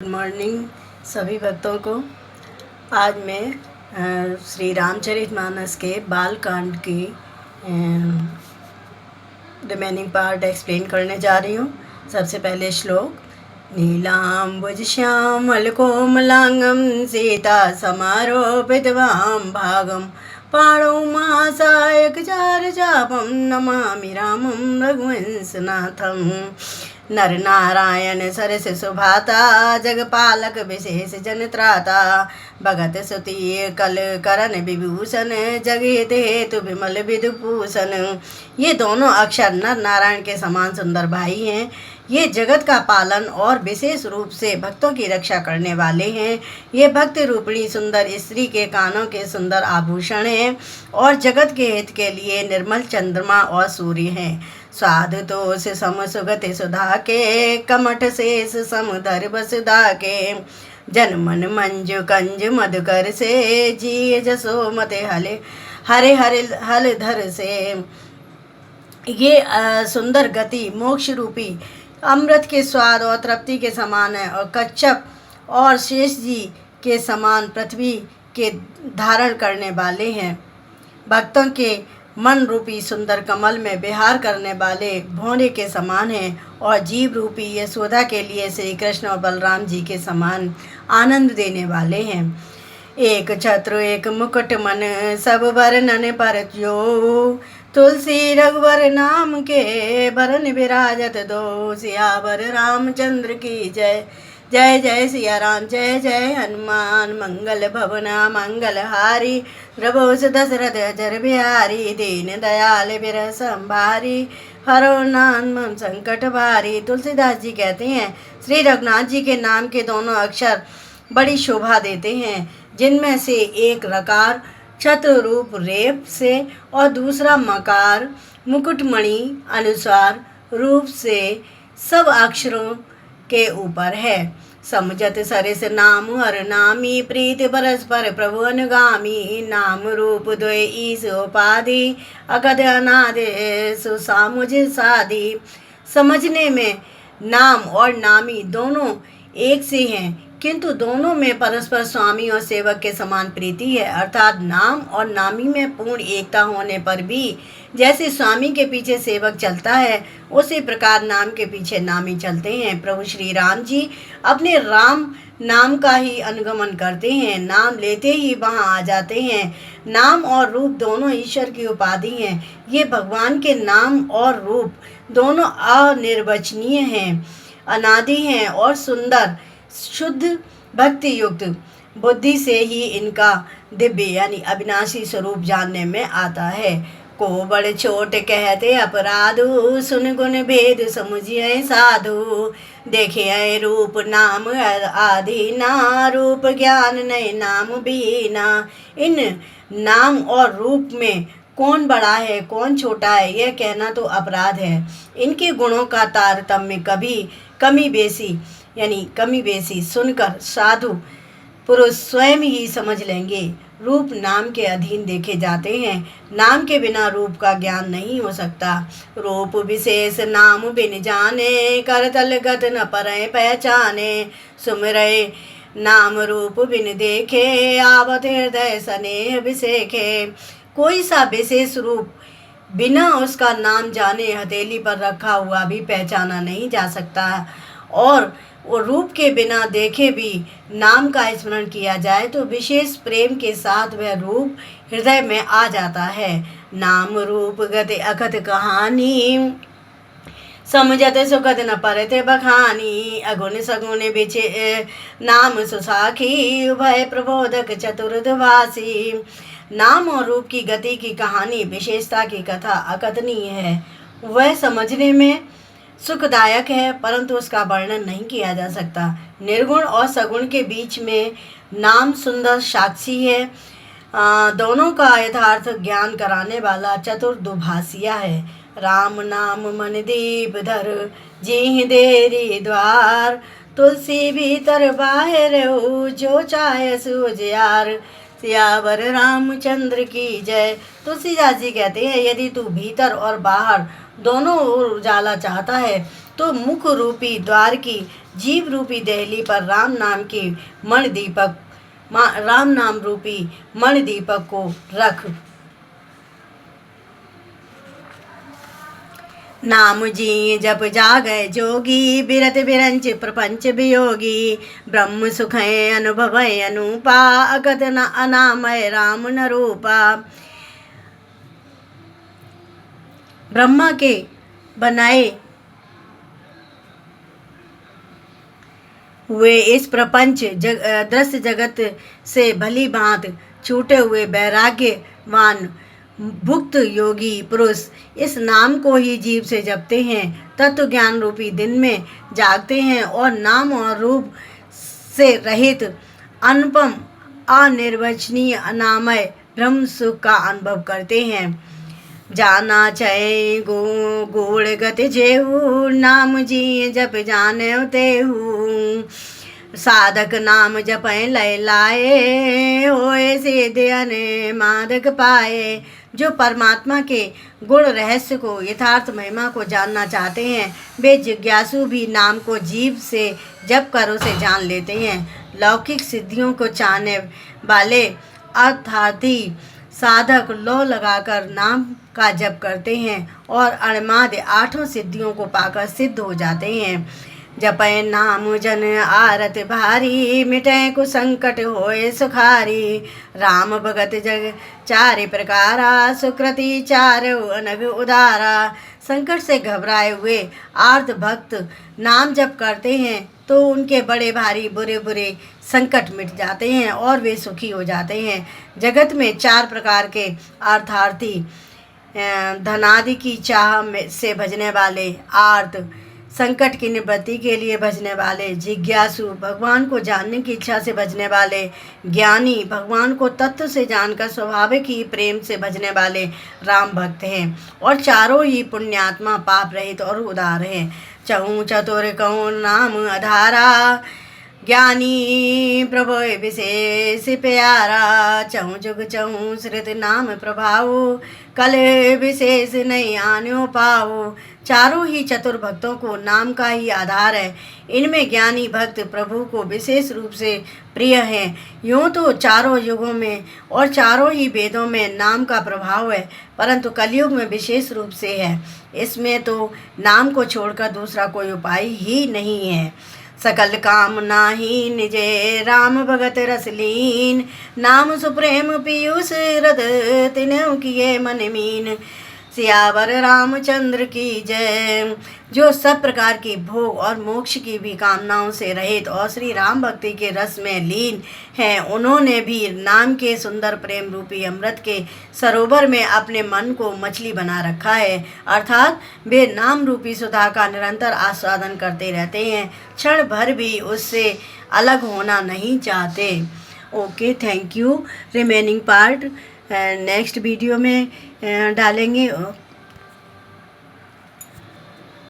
Good morning सभी भक्तों को। आज मैं श्री रामचरितमानस के बालकांड की रिमेनिंग पार्ट एक्सप्लेन करने जा रही हूँ। सबसे पहले श्लोक। नीलाम्बुज श्यामल कोमलांगम सीता समारोपित वाम भागम पाणौ महासायक चार चापम नमामि रामं रघुवंशनाथम। नर नारायण सरस सुभाता जगपालक विशेष जन त्राता भगत सुती कल करण विभूषण जगहित हेतु विमल विदुभूषण। ये दोनों अक्षर नर नारायण के समान सुंदर भाई हैं। ये जगत का पालन और विशेष रूप से भक्तों की रक्षा करने वाले हैं। ये भक्त रूपिणी सुंदर स्त्री के कानों के सुंदर आभूषण हैं और जगत के हित के लिए निर्मल चंद्रमा और सूर्य हैं। स्वाद तो से सम सुगति सुधा के कमठ शेष समुदर वसुधा के जन मन मंजु कंज मधुकर से जी जसो मते हले हरे हरे हल धर से। ये सुंदर गति मोक्ष रूपी अमृत के स्वाद और तृप्ति के समान है और कच्छप और शेष जी के समान पृथ्वी के धारण करने वाले हैं। भक्तों के मन रूपी सुंदर कमल में विहार करने वाले भौरे के समान हैं और जीव रूपी यशोदा के लिए श्री कृष्ण और बलराम जी के समान आनंद देने वाले हैं। एक छत्र एक मुकुट मन सब वर्णन पर जो तुलसी रघुवर नाम के बरन विराजत दो। सियावर रामचंद्र की जय जय जय सिया राम जय जय हनुमान। मंगल भवना मंगल हारी प्रभु दशरथ अजर बिहारी दीन दयाल बिरह संभारी हरो नाम संकट भारी। तुलसीदास जी कहते हैं श्री रघुनाथ जी के नाम के दोनों अक्षर बड़ी शोभा देते हैं, जिनमें से एक रकार छत्र रूप रेप से और दूसरा मकार मुकुटमणि अनुसार रूप से सब अक्षरों के ऊपर है। समझत सरिस नाम हर नामी प्रीत परस्पर प्रभु अनुगामी। नाम रूप द्वय ईस उपाधि अगध अनादि सुसामुझ साधि। समझने में नाम और नामी दोनों एक से हैं, किंतु दोनों में परस्पर स्वामी और सेवक के समान प्रीति है। अर्थात नाम और नामी में पूर्ण एकता होने पर भी जैसे स्वामी के पीछे सेवक चलता है, उसी प्रकार नाम के पीछे नामी चलते हैं। प्रभु श्री राम जी अपने राम नाम का ही अनुगमन करते हैं, नाम लेते ही वहाँ आ जाते हैं। नाम और रूप दोनों ईश्वर की उपाधि हैं। ये भगवान के नाम और रूप दोनों अनिर्वचनीय हैं, अनादि हैं और सुंदर शुद्ध भक्ति युक्त बुद्धि से ही इनका दिव्य यानी अविनाशी स्वरूप जानने में आता है। को बड़ छोट कहते अपराधु सुन गुण भेद समुझिए साधु। देखे रूप नाम आदि ना रूप ज्ञान नहीं नाम बीना। इन नाम और रूप में कौन बड़ा है कौन छोटा है यह कहना तो अपराध है। इनके गुणों का तारतम्य कमी बेसी सुनकर साधु पुरुष स्वयं ही समझ लेंगे। रूप नाम के अधीन देखे जाते हैं, नाम के बिना रूप का ज्ञान नहीं हो सकता। रूप विशेष नाम बिन जाने करतल गत न परय पहचाने। सुमिरै नाम रूप बिन देखे आवत हृदय स्नेह विसेखे। कोई सा विशेष रूप बिना उसका नाम जाने हथेली पर रखा हुआ भी पहचाना नहीं जा सकता, और वो रूप के बिना देखे भी नाम का स्मरण किया जाए तो विशेष प्रेम के साथ वह रूप हृदय में आ जाता है। नाम रूप गति अकथ कहानी समझत सुगत न परते बखानी। अगुण सगुण बिचे नाम सुसाखी उभय प्रबोधक चतुर्धवासी। नाम और रूप की गति की कहानी विशेषता की कथा अकथनीय है। वह समझने में सुखदायक है, परंतु उसका वर्णन नहीं किया जा सकता। निर्गुण और सगुण के बीच में नाम सुंदर साक्षी है। दोनों का यथार्थ ज्ञान कराने वाला चतुर्दुभाषिया है। राम नाम मन दीप धर जी देरी द्वार। तुलसी भीतर बाहर जो चाहे सूझयार। सियावर रामचंद्र की जय। तुलसीदास जी कहते हैं यदि तू भीतर और बाहर दोनों ओर उजाला चाहता है तो मुख रूपी द्वार की जीव रूपी देहली पर राम नाम के राम नाम रूपी मण दीपक को रख। नाम जी जप जागय जोगी, बिरत बिरंच प्रपंच वियोगी। ब्रह्म सुखय अनुभवय अनुपा, अगत न अनामय राम न रूपा। ब्रह्मा के बनाए हुए इस प्रपंच दृश्य जगत से भली भांत छूटे हुए वैराग्यवान भुक्त योगी पुरुष इस नाम को ही जीव से जपते हैं, तत्व ज्ञान रूपी दिन में जागते हैं और नाम और रूप से रहित अनुपम अनिर्वचनीय अनामय ब्रह्म सुख का अनुभव करते हैं। जाना चय गोड़ गति जेहू, नाम जी जप जाने तेहू। साधक नाम जपय लय लाए, होए सिद्ध अने मादक पाए। जो परमात्मा के गुण रहस्य को, यथार्थ महिमा को जानना चाहते हैं, वे जिज्ञासु भी नाम को जीव से जप कर उसे जान लेते हैं। लौकिक सिद्धियों को चाहने वाले अर्थार्थी साधक लो लगाकर नाम का जप करते हैं और अणमाद 8 सिद्धियों को पाकर सिद्ध हो जाते हैं। जपय नाम जन आरत भारी, मिटय को संकट होए सुखारी। राम भगत जग 4 प्रकारा, सुकृति 4 अनग उदारा। संकट से घबराए हुए आर्त भक्त नाम जप करते हैं तो उनके बड़े भारी बुरे बुरे संकट मिट जाते हैं और वे सुखी हो जाते हैं। जगत में 4 प्रकार के अर्थार्थी, धनादि की चाह से भजने वाले, आर्त संकट की निवृत्ति के लिए भजने वाले, जिज्ञासु भगवान को जानने की इच्छा से भजने वाले, ज्ञानी भगवान को तत्व से जानकर स्वाभाविक ही प्रेम से भजने वाले राम भक्त हैं। और चारों ही पुण्यात्मा पाप रहित और उदार हैं। चहु चतुर कहूँ नाम आधारा, ज्ञानी प्रभु विशेष प्यारा। चहु जुग चहु श्रुत नाम प्रभाव, कल विशेष नहीं आन्यो पाओ। चारों ही चतुर भक्तों को नाम का ही आधार है। इनमें ज्ञानी भक्त प्रभु को विशेष रूप से प्रिय हैं। यूँ तो चारों युगों में और चारों ही वेदों में नाम का प्रभाव है, परंतु कलयुग में विशेष रूप से है। इसमें तो नाम को छोड़कर दूसरा कोई उपाय ही नहीं है। सकल काम नाही निजे राम भगत रसलीन, नाम सुप्रेम पीयूष हृद तिन्हु किए मन मीन। सियावर रामचंद्र की जय। जो सब प्रकार की भोग और मोक्ष की भी कामनाओं से रहित और श्री राम भक्ति के रस में लीन हैं, उन्होंने भी नाम के सुंदर प्रेम रूपी अमृत के सरोवर में अपने मन को मछली बना रखा है। अर्थात वे नाम रूपी सुधा का निरंतर आस्वादन करते रहते हैं, क्षण भर भी उससे अलग होना नहीं चाहते। Okay, thank you. Remaining part next video में डालेंगे।